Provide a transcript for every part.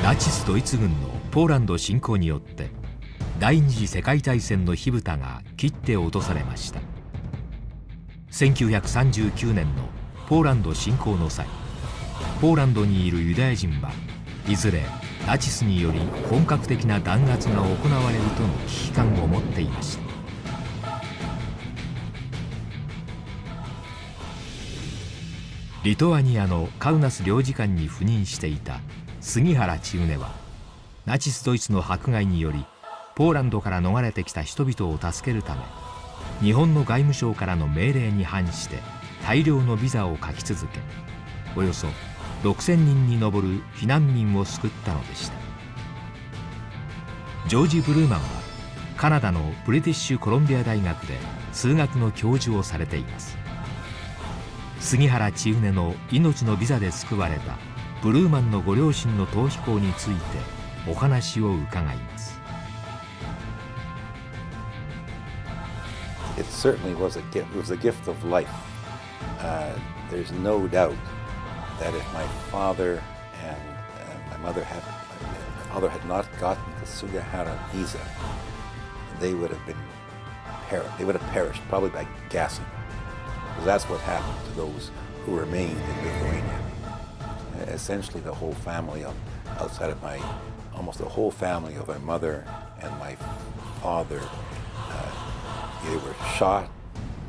ナチスドイツ軍のポーランド侵攻によって第二次世界大戦の火蓋が切って落とされました。1939年のポーランド侵攻の際、ポーランドにいるユダヤ人はいずれナチスにより本格的な弾圧が行われるとの危機感を持っていました。リトアニアのカウナス領事館に赴任していた杉原千畝は、ナチスドイツの迫害によりポーランドから逃れてきた人々を助けるため、日本の外務省からの命令に反して大量のビザを書き続け、およそ6000人に上る避難民を救ったのでした。ジョージ・ブルーマンはカナダのブリティッシュコロンビア大学で数学の教授をされています。杉原千畝の命のビザで救われたブルーマンのご両親の逃避行についてお話を伺います。It certainly was a gift. It was a gift of life. There's no doubt that if my father and my mother had not gotten the Sugihara visa, they would have perished probably by gassing. Because that's what happened to those who remained in Lithuania. Essentially, the whole family outside of almost the whole family of my mother and my father. They were shot,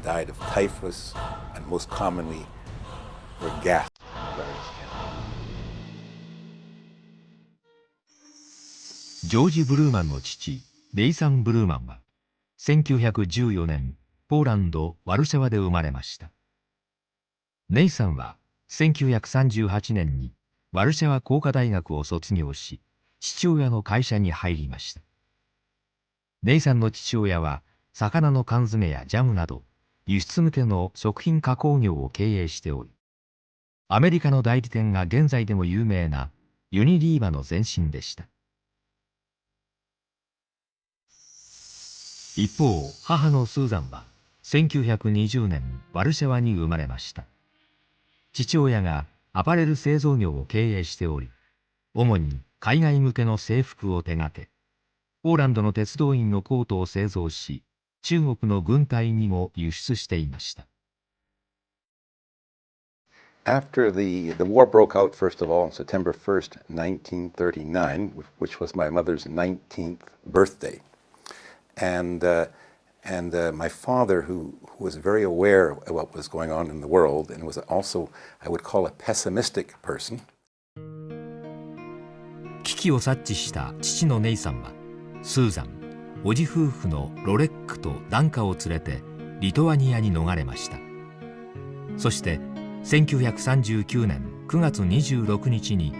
died of typhus, and most commonly were gassed. ジョージ・ブルーマンの父、ネイサン・ブルーマンは、1914年、ポーランド・ワルシャワで生まれました。ネイサンは、1938年にワルシャワ工科大学を卒業し、父親の会社に入りました。ネイサンの父親は、魚の缶詰やジャムなど輸出向けの食品加工業を経営しており、アメリカの代理店が現在でも有名なユニリーバの前身でした。一方、母のスーザンは1920年ワルシャワに生まれました。父親がアパレル製造業を経営しており、主に海外向けの制服を手掛け、ポーランドの鉄道員のコートを製造し、中国の軍隊にも輸出していました。After the war broke out, first of all, on September 1st, 1939, which was my mother's 19th birthday, and my father, who was very aware of what was going on in the world, and was also, I would call, a pessimistic person. 危機を察知した父のネイさんは、スーザン、叔父夫婦のロレックとダンカを連れてリトアニアに逃れました。そして1939年9月26日に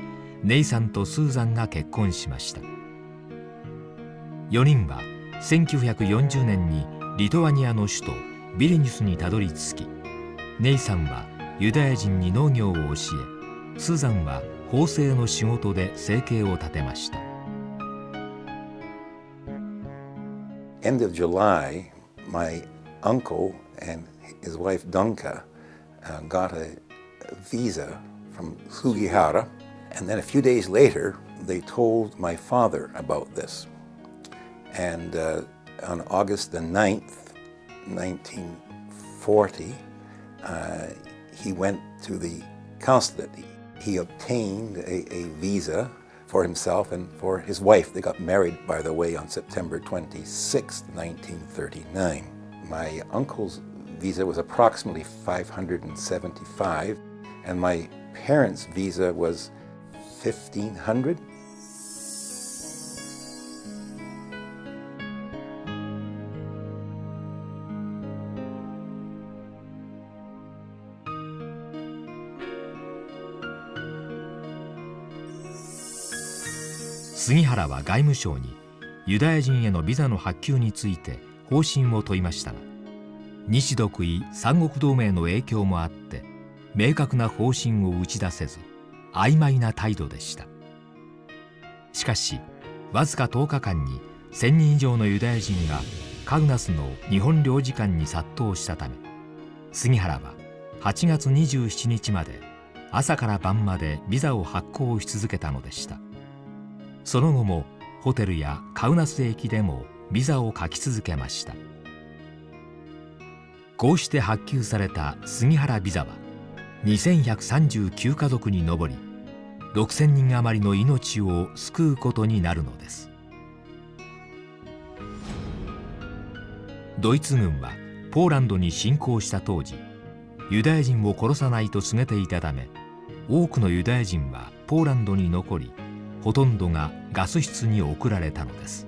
ネイさんとスーザンが結婚しました。4人は1940年にリトアニアの首都ビリニュスにたどり着き、ネイさんはユダヤ人に農業を教え、スーザンは縫製の仕事で生計を立てました。End of July, my uncle and his wife Danka got a visa from Sugihara, and then a few days later they told my father about this. And on August the 9th, 1940, he went to the consulate. He obtained a visa for himself and for his wife. They got married, by the way, on September 26th, 1939. My uncle's visa was approximately $575, and my parents' visa was $1,500. 杉原は外務省にユダヤ人へのビザの発給について方針を問いましたが、日独伊三国同盟の影響もあって明確な方針を打ち出せず、曖昧な態度でした。しかしわずか10日間に1000人以上のユダヤ人がカウナスの日本領事館に殺到したため、杉原は8月27日まで朝から晩までビザを発行し続けたのでした。その後もホテルやカウナス駅でもビザを書き続けました。こうして発給された杉原ビザは2139家族に上り、6000人余りの命を救うことになるのです。ドイツ軍はポーランドに侵攻した当時、ユダヤ人を殺さないと告げていたため、多くのユダヤ人はポーランドに残り、ほとんどがガス室に送られたのです。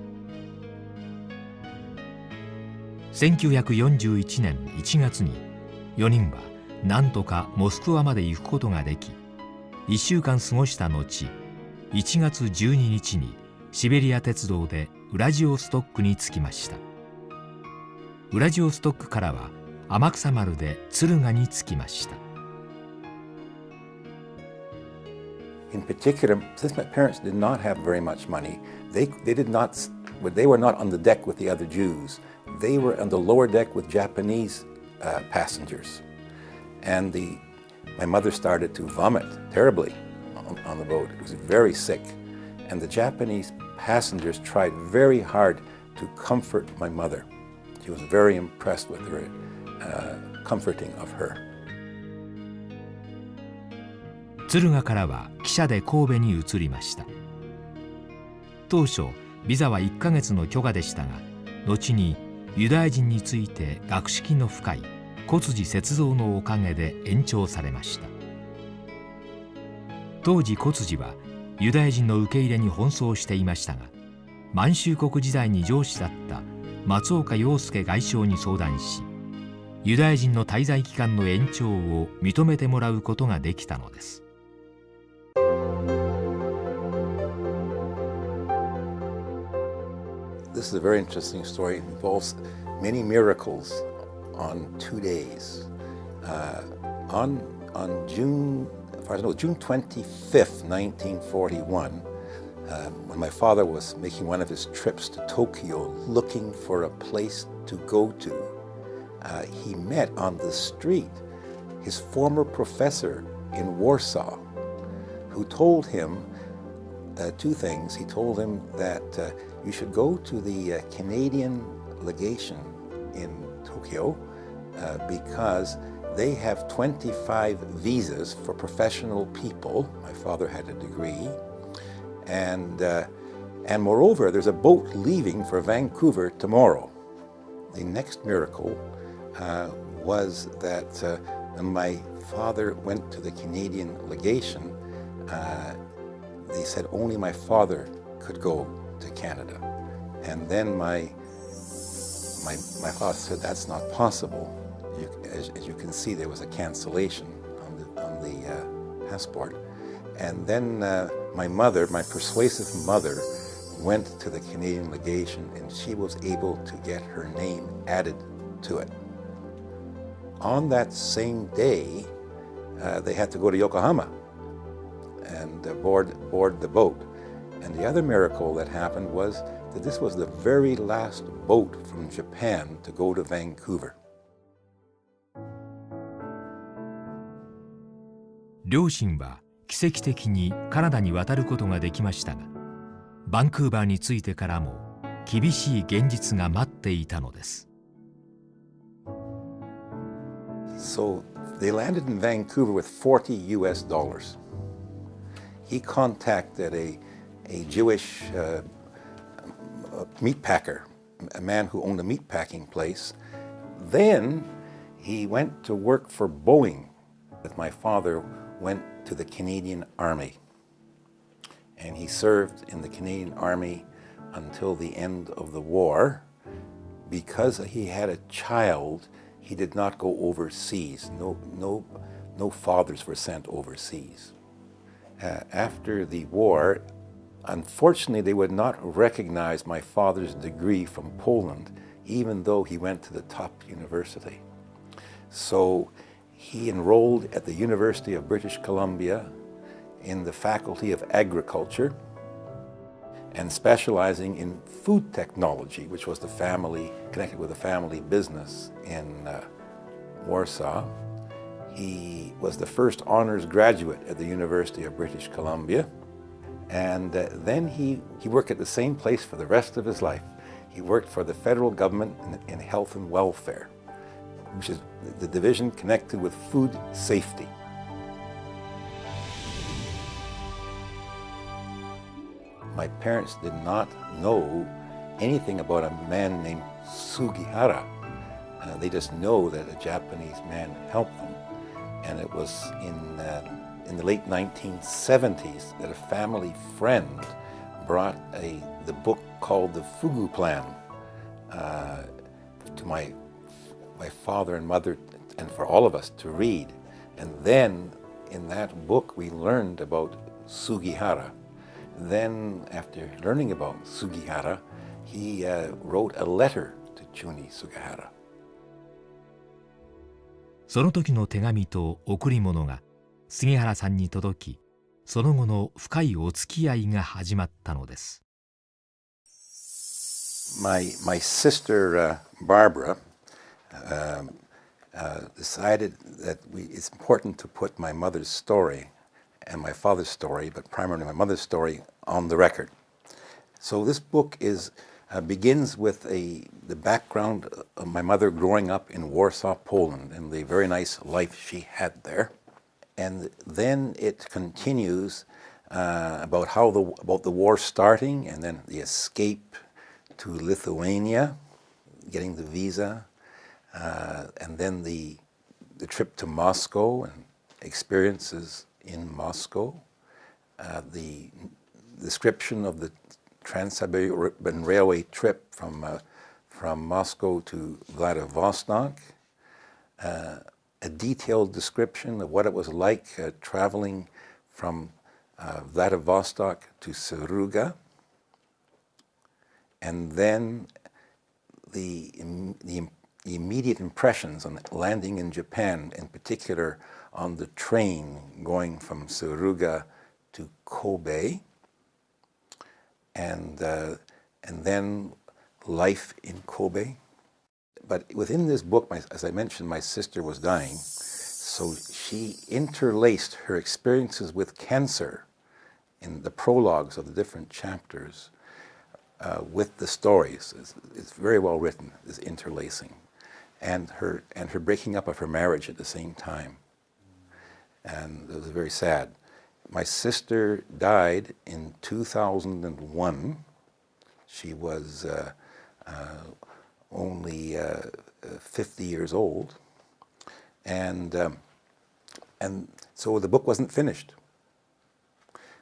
1941年1月に4人は何とかモスクワまで行くことができ、1週間過ごした後、1月12日にシベリア鉄道でウラジオストックに着きました。ウラジオストックからは天草丸で敦賀に着きました。In particular, since my parents did not have very much money, they were not on the deck with the other Jews. They were on the lower deck with Japanese passengers. And my mother started to vomit terribly on the boat. She was very sick. And the Japanese passengers tried very hard to comfort my mother. She was very impressed with her comforting of her. 敦賀からは汽車で神戸に移りました。当初ビザは1ヶ月の許可でしたが、後にユダヤ人について学識の深い小辻雪蔵のおかげで延長されました。当時小辻はユダヤ人の受け入れに奔走していましたが、満州国時代に上司だった松岡洋介外相に相談し、ユダヤ人の滞在期間の延長を認めてもらうことができたのです。This is a very interesting story. It involves many miracles on 2 days. On June 25th, 1941, when my father was making one of his trips to Tokyo looking for a place to go to, he met on the street his former professor in Warsaw, who told him two things. He told him that you should go to the Canadian legation in Tokyo because they have 25 visas for professional people. My father had a degree. And moreover, there's a boat leaving for Vancouver tomorrow. The next miracle was that when my father went to the Canadian legation, they said only my father could go to Canada. And then my father said that's not possible. As you can see, there was a cancellation on the passport. And then my mother, my persuasive mother, went to the Canadian legation and she was able to get her name added to it. On that same day, they had to go to Yokohama and board the boat. And the other miracle that happened was that this was the very last boat from Japan to go to Vancouver. 両親は奇跡的にカナダに渡ることができましたが、バンクーバーに着いてからも厳しい現実が待っていたのです。So they landed in Vancouver with $40 US. He contacted a Jewish meat packer, a man who owned a meat packing place. Then he went to work for Boeing. My father went to the Canadian Army. And he served in the Canadian Army until the end of the war. Because he had a child, he did not go overseas. No fathers were sent overseas. After the war, unfortunately, they would not recognize my father's degree from Poland, even though he went to the top university. So he enrolled at the University of British Columbia in the Faculty of Agriculture and specializing in food technology, which was connected with the family business in Warsaw. He was the first honors graduate at the University of British Columbia. And then he worked at the same place for the rest of his life. He worked for the federal government in health and welfare, which is the division connected with food safety. My parents did not know anything about a man named Sugihara. They just know that a Japanese man helped them. And it was in the late 1970s that a family friend brought the book called the Fugu Plan to my father and mother and for all of us to read. And then in that book we learned about Sugihara. Then after learning about Sugihara, he wrote a letter to Chuni Sugihara. その時の手紙と贈り物が杉原さんに届き、その後の深いお付き合いが始まったのです。My sister Barbara decided that it's important to put my mother's story and my father's story, but primarily my mother's story, on the record. So this book begins with the background of my mother growing up in Warsaw, Poland, and the very nice life she had there. And then it continues about the war starting, and then the escape to Lithuania, getting the visa, and then the trip to Moscow and experiences in Moscow, the description of the Trans-Siberian Railway trip from Moscow to Vladivostok, a detailed description of what it was like traveling from Vladivostok to Suruga, and then the immediate impressions on landing in Japan, in particular on the train going from Suruga to Kobe, and then life in Kobe. But within this book, as I mentioned, my sister was dying, so she interlaced her experiences with cancer in the prologues of the different chapters with the stories. It's very well written, this interlacing, and her breaking up of her marriage at the same time. And it was very sad. My sister died in 2001. She was only 50 years old, and so the book wasn't finished.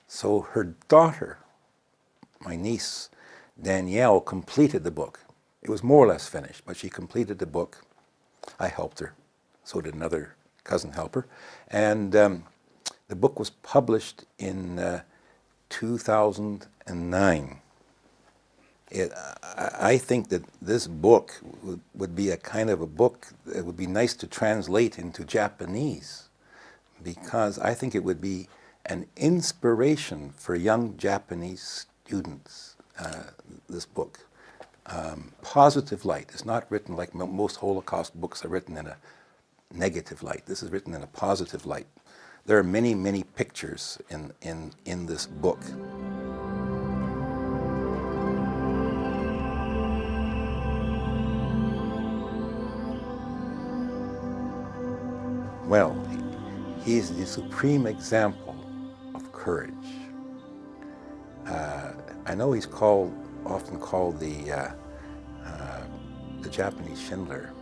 So her daughter, my niece Danielle, completed the book. It was more or less finished, but she completed the book. I helped her. So did another cousin helper. And the book was published in 2009. I think that this book would be a kind of a book that would be nice to translate into Japanese, because I think it would be an inspiration for young Japanese students, this book. Positive light. It's not written like most Holocaust books are written in a negative light. This is written in a positive light. There are many, many pictures in this book. Well, he is the supreme example of courage. I know he's often called the Japanese Schindler.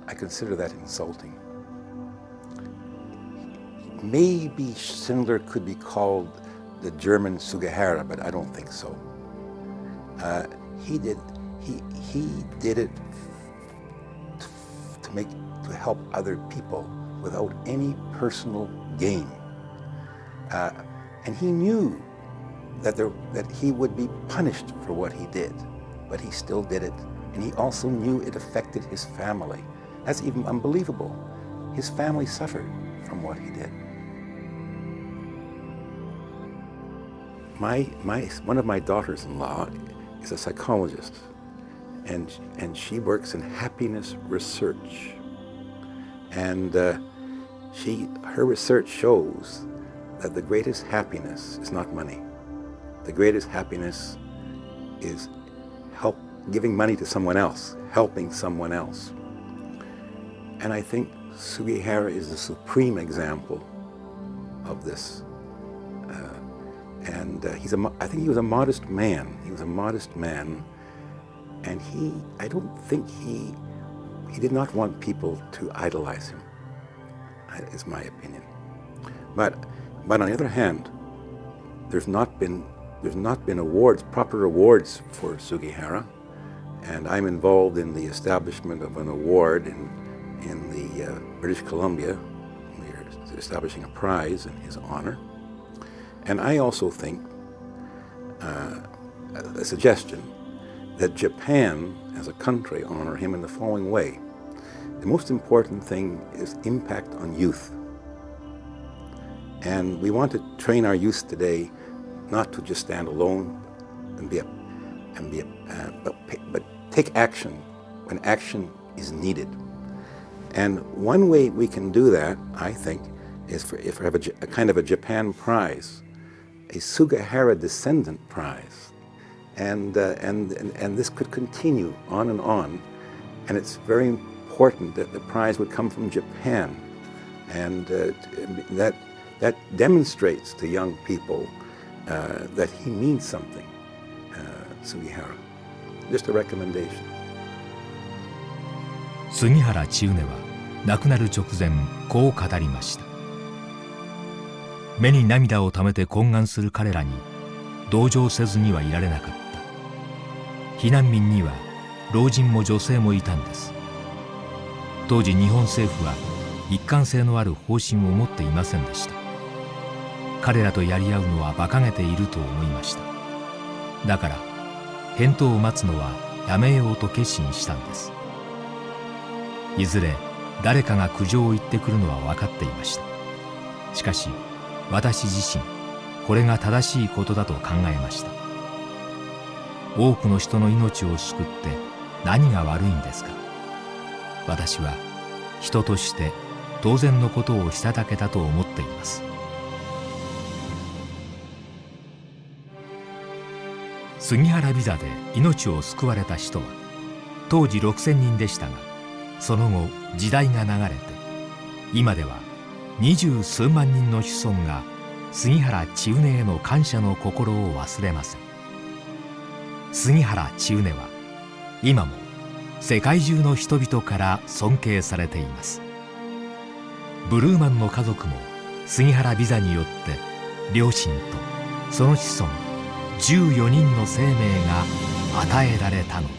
I consider that insulting. Maybe Schindler could be called the German Sugihara, but I don't think so. He did it to help other people without any personal gain, and he knew that he would be punished for what he did, but he still did it, and he also knew it affected his family. That's even unbelievable. His family suffered from what he did. One of my daughters-in-law is a psychologist, and she works in happiness research. And her research shows that the greatest happiness is not money. the greatest happiness is giving money to someone else, helping someone else. And I think Sugihara is the supreme example of this. I think he was a modest man. He was a modest man, and I don't think he did not want people to idolize him, is my opinion. But on the other hand, there's not been awards, proper awards for Sugihara, and I'm involved in the establishment of an award in the British Columbia. We're establishing a prize in his honor. And I also think, a suggestion, that Japan as a country honor him in the following way. The most important thing is impact on youth. And we want to train our youth today not to just stand alone but take action when action is needed. And one way we can do that, I think, is if we have a kind of a Japan prize, a Sugihara descendant prize, and this could continue on, and it's very important that the prize would come from Japan, and that demonstrates to young people that he means something, Sugihara. Just a recommendation. 杉原千畝は亡くなる直前こう語りました。目に涙をためて懇願する彼らに同情せずにはいられなかった。避難民には老人も女性もいたんです。当時日本政府は一貫性のある方針を持っていませんでした。彼らとやり合うのは馬鹿げていると思いました。だから返答を待つのはやめようと決心したんです。いずれ誰かが苦情を言ってくるのは分かっていました。しかし私自身これが正しいことだと考えました。多くの人の命を救って何が悪いんですか。私は人として当然のことをしただけだと思っています。杉原ビザで命を救われた人は当時6,000人でしたが、その後時代が流れて今では20数万人の子孫が杉原千畝への感謝の心を忘れません。杉原千畝は今も世界中の人々から尊敬されています。ブルーマンの家族も杉原ビザによって両親とその子孫14人の生命が与えられたのです。